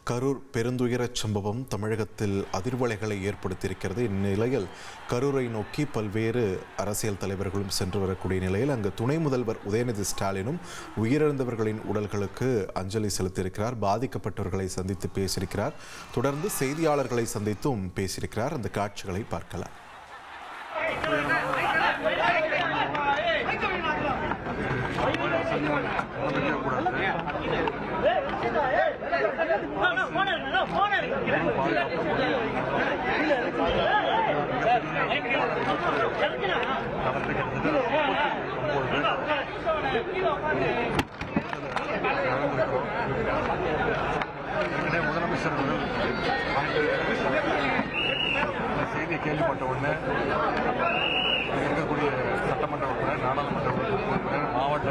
கரூர் பெருந்துயரச் சம்பவம் தமிழகத்தில் அதிர்வலைகளை ஏற்படுத்தியிருக்கிறது. இந்நிலையில் கரூரை நோக்கி பல்வேறு அரசியல் தலைவர்களும் சென்று வரக்கூடிய நிலையில் அங்கு துணை முதல்வர் உதயநிதி ஸ்டாலினும் உயிரிழந்தவர்களின் உடல்களுக்கு அஞ்சலி செலுத்தியிருக்கிறார். பாதிக்கப்பட்டவர்களை சந்தித்து பேசியிருக்கிறார். தொடர்ந்து செய்தியாளர்களை சந்தித்தும் பேசியிருக்கிறார். அந்த காட்சிகளை பார்க்கலாம். முதலமைச்சர் செய்தியை கேள்விப்பட்ட உடனே இருக்கக்கூடிய சட்டமன்ற உறுப்பினர், நாடாளுமன்ற உறுப்பினர், மாவட்ட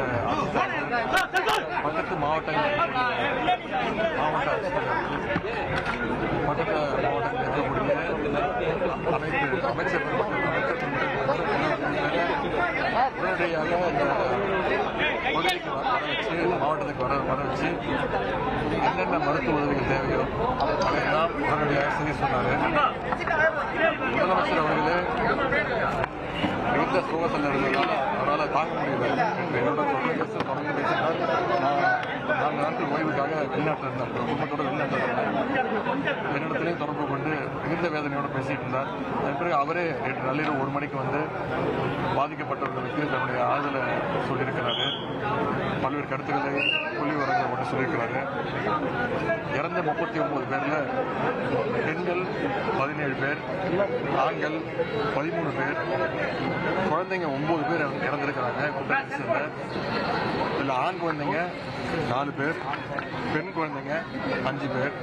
பக்கத்து மாவட்டங்கள் மாவட்ட பக்கத்து மாவட்டத்தில் இருக்கக்கூடிய அனைத்து அமைச்சர்கள் உடனடியாக இந்த பகுதிக்கு வர வச்சு மாவட்டத்துக்கு வர வச்சு என்னென்ன மருத்துவ உதவிகள் தேவையோ அதையெல்லாம் உடனடியாக செய்ய சொன்னார். முதலமைச்சர் அவர்களே மிகுந்த சோகத்தில் இருந்ததால் அவரால் தாங்க முடியல. என்னோட தொழில்நுட்ப தொடர்ந்து பேசினார். நான் 4 நாட்கள் ஓய்வுக்காக வெளிநாட்டில் இருந்தேன், குடும்பத்தோடு வெளிநாட்டில் இருந்தேன். என்னிடத்திலையும் தொடர்பு கொண்டு மிகுந்த வேதனையோடு பேசிட்டு இருந்தார். அதன் பிறகு அவரே நேற்று நள்ளிரவு 1 மணிக்கு வந்து பாதிக்கப்பட்டவர்களுக்கு தன்னுடைய ஆறுதலை சொல்லியிருக்கிறாரு. பல்வேறு கருத்துக்களை புள்ளி விவரங்களை மட்டும் சொல்லியிருக்கிறாரு. இறந்த 39 பேரில் பெண்கள் 17 பேர், ஆண்கள் 13 பேர், குழந்தைங்க 9 பேர் இறந்திருக்கிறாங்க குற்றத்தில். இதில் ஆண் குழந்தைங்க 4 பேர், பெண் குழந்தைங்க 5 பேர்.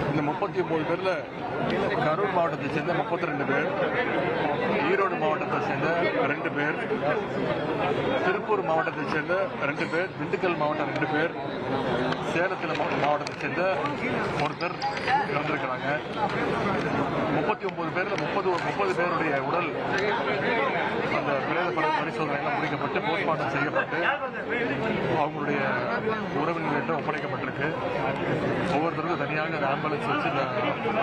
இந்த 39 பேரில் கரூர் மாவட்டத்தை சேர்ந்த 32 பேர், ஈரோடு மாவட்டத்தை சேர்ந்த 2 பேர், திருப்பூர் மாவட்டத்தை சேர்ந்த 2 பேர், திண்டுக்கல் மாவட்டம் 2 பேர், சேலத்தில் மாவட்டத்தை சேர்ந்த 1 பேர் இறந்திருக்கிறாங்க. 39 பேரில் 30 பேருடைய உடல் அந்த பிரேத பரிசோதனைகள் முடிக்கப்பட்டு போஸ்ட்மார்ட்டம் செய்யப்பட்டு அவங்களுடைய உறவினர்களிடம் ஒப்படைக்கப்பட்டிருக்கு. ஒவ்வொருத்தருக்கும் தனியாக ஆம்புலன்ஸ் வச்சு இந்த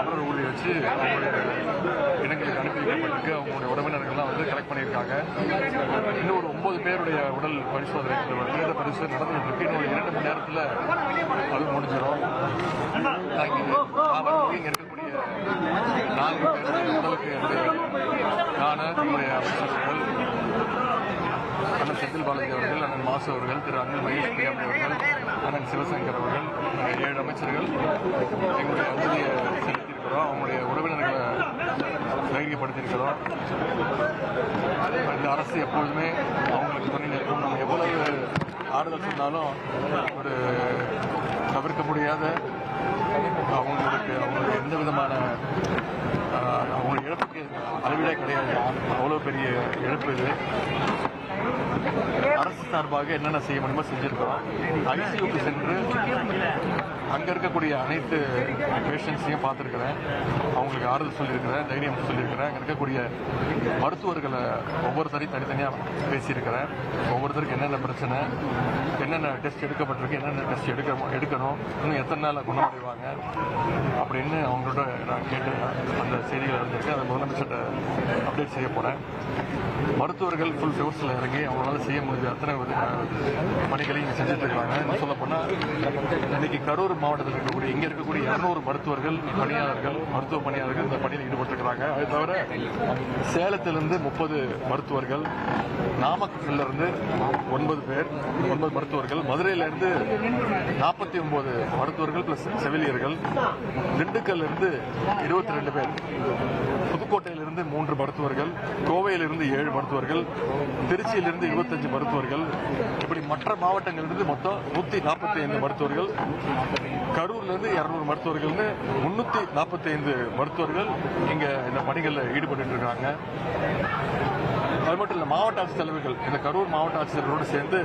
அமரர் ஊழி வச்சு அவங்களுடைய இடங்களுக்கு அனுப்பி வைக்கப்பட்டிருக்கு. அவங்களுடைய உறவினர்கள்லாம் வந்து கலெக்ட் பண்ணியிருக்காங்க. இன்னும் ஒரு 9 பேருடைய உடல் பரிசோதனை பிரேத பரிசோதனை நடந்துட்டு இருக்கு. இன்னும் 2 மணி நேரத்தில் அது முடிஞ்சிடும். இங்கே இருக்கக்கூடிய 4 பேருடைய உடலுக்கு காண நம்முடைய அமைச்சர்கள் அண்ணன் செந்தில் பாலாஜி அவர்கள், அண்ணன் மாசு அவர்கள், திரு அண்ணன் மகேஷ் பிரியாமணி அவர்கள், அண்ணன் சிவசங்கர் அவர்கள், 7 அமைச்சர்கள் எங்களுடைய அஞ்சலியை செலுத்தியிருக்கிறோம். அவங்களுடைய உறவினர்களை தைரியப்படுத்தியிருக்கிறோம். இந்த அரசு எப்பொழுதுமே அவங்களுக்கு துணை நிற்கும். நம்ம எவ்வளவு ஆறுதல் சொன்னாலும் ஒரு தவிர்க்க முடியாத அவங்களுக்கு எந்த விதமான அவங்க இழப்புக்கு அளவிலே கிடையாது. அவ்வளோ பெரிய இழப்பு இது. அரசு சார்பாக என்னென்ன செய்ய முடியுமோ செஞ்சிருக்கிறோம். ஐசியூக்கு சென்று அங்கே இருக்கக்கூடிய அனைத்து பேஷண்ட்ஸையும் பார்த்துருக்கிறேன். அவங்களுக்கு ஆறுதல் சொல்லியிருக்கிறேன், தைரியம் சொல்லியிருக்கிறேன். அங்கே இருக்கக்கூடிய மருத்துவர்களை ஒவ்வொருத்தரையும் தனித்தனியாக பேசியிருக்கிறேன். ஒவ்வொருத்தருக்கு என்னென்ன பிரச்சனை, என்னென்ன டெஸ்ட் எடுக்கப்பட்டிருக்கு, என்னென்ன டெஸ்ட் எடுக்கணும், இன்னும் எத்தனை நாள் குணமடைவாங்க அப்படின்னு அவங்களோட நான் கேட்டு அந்த செய்திகள் இருந்துச்சு. அதை முதலமைச்சர்கிட்ட அப்டேட் செய்ய போகிறேன். மருத்துவர்கள் ஃபுல் ஃபோர்ஸில் இறங்கி அவங்களால செய்ய முடிஞ்ச அத்தனை பணிகளையும் இங்கே செஞ்சுட்டு இருக்காங்க. இன்னும் சொல்லப்போனால் இன்னைக்கு கரூர் மாவட்டத்தில் இருக்கக்கூடிய இங்கே இருக்கக்கூடிய 200 மருத்துவர்கள் மருத்துவ பணியாளர்கள் இந்த பணியில் ஈடுபட்டிருக்கிறாங்க. அது தவிர சேலத்திலிருந்து 30 மருத்துவர்கள், நாமக்கல்லிருந்து 9 மருத்துவர்கள், மதுரையிலிருந்து 49 மருத்துவர்கள் பிளஸ் செவிலியர்கள், திண்டுக்கல்லிருந்து 22 பேர், புதுக்கோட்டையிலிருந்து 3 மருத்துவர்கள், கோவையிலிருந்து 7 மருத்துவர்கள், திருச்சியிலிருந்து 25 மருத்துவர்கள், இப்படி மற்ற மாவட்டங்களிலிருந்து மொத்தம் 145 மருத்துவர்கள், கரூர்லேருந்து 200 மருத்துவர்கள்னு 345 மருத்துவர்கள் இங்க இந்த பணிகளில் ஈடுபட்டு இருக்காங்க. அது மட்டும் இல்லை, மாவட்ட ஆட்சித்தலைவர்கள் இந்த கரூர் மாவட்ட ஆட்சித்தலைவரோடு சேர்ந்து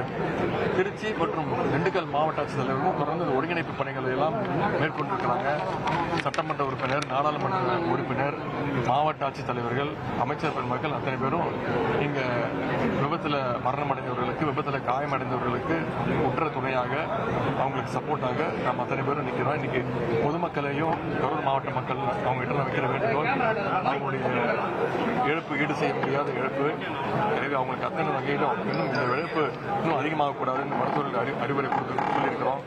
திருச்சி மற்றும் திண்டுக்கல் மாவட்ட ஆட்சித்தலைவர்களும் தொடர்ந்து இந்த ஒருங்கிணைப்பு பணிகளை எல்லாம் மேற்கொண்டிருக்கிறாங்க. சட்டமன்ற உறுப்பினர், நாடாளுமன்ற உறுப்பினர், மாவட்ட ஆட்சித்தலைவர்கள், அமைச்சர் பெருமக்கள் அத்தனை பேரும் இங்க விபத்தில் மரணமடைந்தவர்களுக்கு, விபத்தில் காயமடைந்தவர்களுக்கு உற்ற துணையாக அவங்களுக்கு சப்போர்ட்டாக நாம் அத்தனை பேரும் வேண்டுகோள் நிற்கிறோம். இன்னைக்கு பொதுமக்களையும் கரூர் மாவட்ட மக்கள் அவங்க கிட்ட வைக்கிற வேண்டுகோள் அவங்களுடைய இழப்பு ஈடு செய்ய முடியாத இழப்பு. எனவே அவங்களுக்கு அத்தனை வகையிலும் இன்னும் இந்த இழப்பு இன்னும் அதிகமாகக்கூடாதுன்னு மருத்துவர்கள் அறிவுரை சொல்லியிருக்கிறோம்.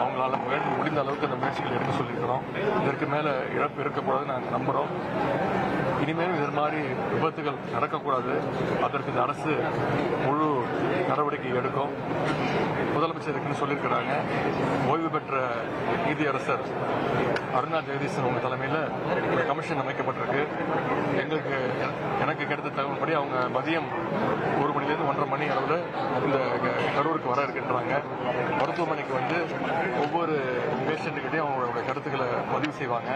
அவங்களால முடிந்த அளவுக்கு அந்த முயற்சிகள் எடுக்க சொல்லியிருக்கிறோம். இதற்கு மேல இழப்பு இருக்கக்கூடாதுன்னு நாங்கள் நம்புறோம். இனிமேலும் இது மாதிரி விபத்துகள் நடக்கக்கூடாது. அதற்கு இந்த அரசு முழு நடவடிக்கை எடுக்கும். முதலமைச்சர் இருக்குன்னு சொல்லியிருக்கிறாங்க. ஓய்வு பெற்ற நீதியரசர் அருணா ஜெகதீசன் உங்க தலைமையில் ஒரு கமிஷன் அமைக்கப்பட்டிருக்கு. எனக்கு கிடைத்த தகவல்படி அவங்க மதியம் 1 மணிலேருந்து 1:30 மணி அளவில் இந்த கரூருக்கு வர இருக்கின்றாங்க. மருத்துவமனைக்கு வந்து ஒவ்வொரு பேஷண்ட்டுக்கிட்டையும் அவங்களோட கருத்துக்களை பதிவு செய்வாங்க.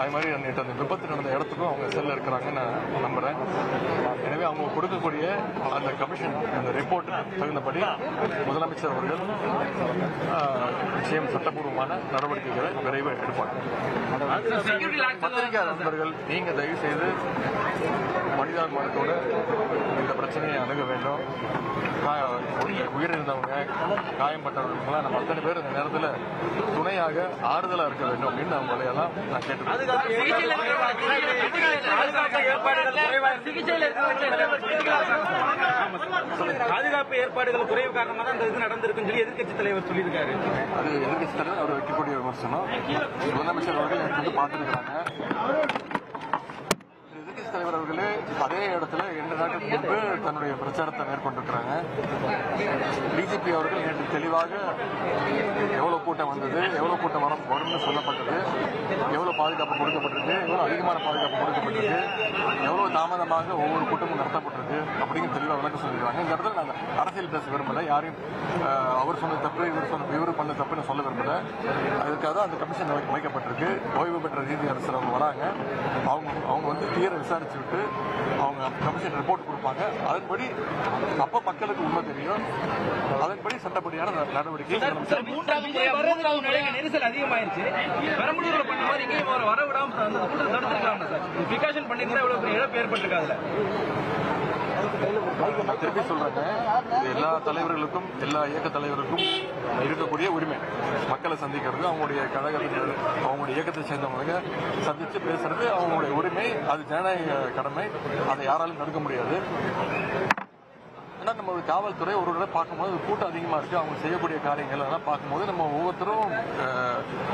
அது மாதிரி நேற்று அந்த விபத்து நடந்த இடத்துக்கும் அவங்க செல்ல இருக்கிறாங்கன்னு நான் நம்புறேன். எனவே அவங்க கொடுக்கக்கூடிய அந்த கமிஷன் அந்த ரிப்போர்ட் தகுந்தபடி முதலமைச்சர் அவர்கள் நிச்சயம் சட்டப்பூர்வமான நடவடிக்கைகளை விரைவில் எடுப்பாங்க. பத்திரிகை நண்பர்கள், நீங்க தயவு செய்து மனிதாபிமானத்தோட இந்த பிரச்சனையை அணுக வேண்டும். உயிரிழந்தவங்க, காயம்பட்டவர்கள்லாம் நம்ம அத்தனை பேர் இந்த நேரத்தில் துணையாக ஆறுதலா இருக்க வேண்டும் அப்படின்னு அவங்களை எல்லாம் நான் கேட்டுக்கிறேன். பாதுகாப்பு ஏற்பாடுகள் குறைவு காரணமாக தான் இந்த இது நடந்திருக்குன்னு சொல்லி எதிர்க்கட்சி தலைவர் சொல்லியிருக்காரு. அது எதிர்க்கட்சி தலைவர் அவர் வைக்கக்கூடிய விமர்சனம். முதலமைச்சர் அவர்கள் எடுத்து பார்த்துருக்கிறாங்க. எதிர்க்கட்சி தலைவர் அவர்களே அதே இடத்துல 2 நாட்களுக்கு முன்பு தன்னுடைய பிரச்சாரத்தை மேற்கொண்டிருக்கிறாங்க. டிஜிபி அவர்கள் நேற்று தெளிவாக எவ்வளவு கூட்டம் வந்தது, எவ்வளவு கூட்டம் வரும்னு சொல்லப்பட்டது, எவ்வளவு பாதுகாப்பு கொடுக்கப்பட்டிருக்கு, எவ்வளவு அதிகமான பாதுகாப்பு கொடுக்கப்பட்டிருக்கு, எவ்வளவு தாமதமாக ஒவ்வொரு கூட்டமும் நடத்தப்பட்டிருக்கு அப்படிங்கிற தெளிவாக விளக்கம் சொல்லியிருக்காங்க. இந்த இடத்துல நாங்கள் அரசியல் பேச விரும்பல. யாரையும் அவர் சொன்ன தப்பு, இவர் பண்ண தப்புன்னு சொல்ல விரும்பல. அதுக்காக தான் அந்த கமிஷன் அமைக்கப்பட்டிருக்கு. ஓய்வு பெற்ற நீதியரசர் அவங்க வராங்க. அவங்க வந்து தீர விசாரிச்சுட்டு அவங்க கமிஷன் ரிப்போர்ட் கொடுப்பாங்க. அதன்படி அப்ப மக்களுக்கு உண்மை தெரியும். அதன்படி சட்டப்படியான நடவடிக்கை. நெரிசல் அதிகமாயிருச்சு. பெரம்பலூர்ல பண்ண மாதிரி இங்கேயும் வர விடாம தடுத்துக்கலாம் சார். பிரிகாஷன் பண்ணிருந்தா எவ்வளவு பெரிய இழப்பு ஏற்பட்டிருக்காதுல. திருப்பி சொல்றாங்க, எல்லா தலைவர்களுக்கும் எல்லா இயக்க தலைவர்களுக்கும் இருக்கக்கூடிய உரிமை. மக்களை சந்திக்கிறது, அவங்களுடைய கழகத்தினர், அவங்களுடைய இயக்கத்தை சேர்ந்தவங்க சந்திச்சு பேசுறது அவங்களுடைய உரிமை. அது ஜனநாயக கடமை. அதை யாராலும் தடுக்க முடியாது. ஏன்னா நம்ம காவல்துறை ஒரு தடவை பார்க்கும்போது கூட்டம் அதிகமாக இருக்கு, அவங்க செய்யக்கூடிய காரியங்கள் அதெல்லாம் பார்க்கும்போது நம்ம ஒவ்வொருத்தரும்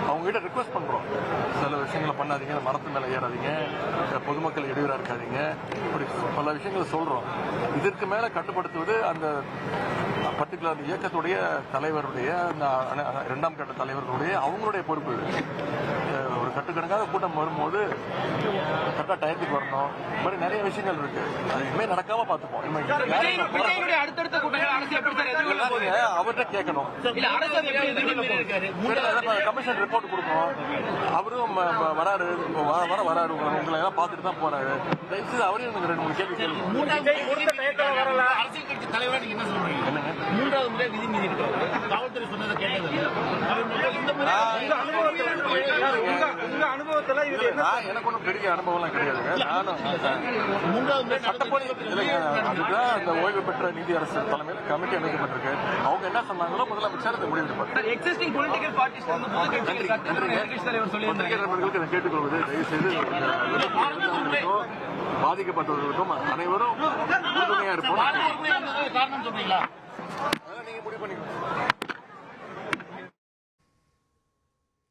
அவங்க கிட்ட ரிக்வெஸ்ட் பண்றோம், சில விஷயங்களை பண்ணாதீங்க, மரத்து மேலே ஏறாதீங்க, பொதுமக்கள் இடையூறா இருக்காதீங்க, இப்படி பல விஷயங்களை சொல்றோம். இதற்கு மேல கட்டுப்படுத்துவது அந்த பர்டிகுலர் இயக்கத்துடைய தலைவருடைய, அந்த 2ஆம் கட்ட தலைவர்களுடைய அவங்களுடைய பொறுப்பு. ஒரு கட்டுக்கணக்காக கூட்டம் வரும்போது கரெக்டா டயத்துக்கு வரணும். இந்த மாதிரி நிறைய விஷயங்கள் இருக்கு. அது இனிமே நடக்காம பார்த்துப்போம். அடுத்தடுத்த கூட்டங்கள் அவர்கிட்ட கேட்கணும். கமிஷன் ரிப்போர்ட் கொடுக்கணும். அவரும் வராரு, உங்களை எல்லாம் பார்த்துட்டு தான் போறாரு. தயவுசெய்து அவரையும் 2-3 கேள்வி கேள்வி. அரசியல் கட்சி தலைவராக நீங்க என்ன சொல்றீங்க? என்னங்க 3வது முறை விதி மீறி காவல்துறை சொன்னதை கேட்டது. அனுபவத்துல எனக்கு ஒன்றும் பெரிய அனுபவம்லாம் கிடையாதுங்க. நானும் 3வது முறை சட்டப்படி அதுதான் அந்த ஓய்வு பெற்ற நீதியரசர் தலைமையில் கமிட்டி அமைக்கப்பட்டிருக்கு. அவங்க என்ன சொன்னாங்களோ முதலமைச்சர் அதை முடிவெடுப்பார். எக்ஸிஸ்டிங் பொலிட்டிக்கல் பார்ட்டிஸ் பத்திரிகையாளர்களுக்கு இதை கேட்டுக்கொள்வது, தயவுசெய்து பாதிக்கப்பட்டவர்களுக்கும் அனைவரும் உறுதுணையா இருப்போம். காரணம் சொல்றீங்களா? நீங்க முடிவு பண்ணிக்கணும்.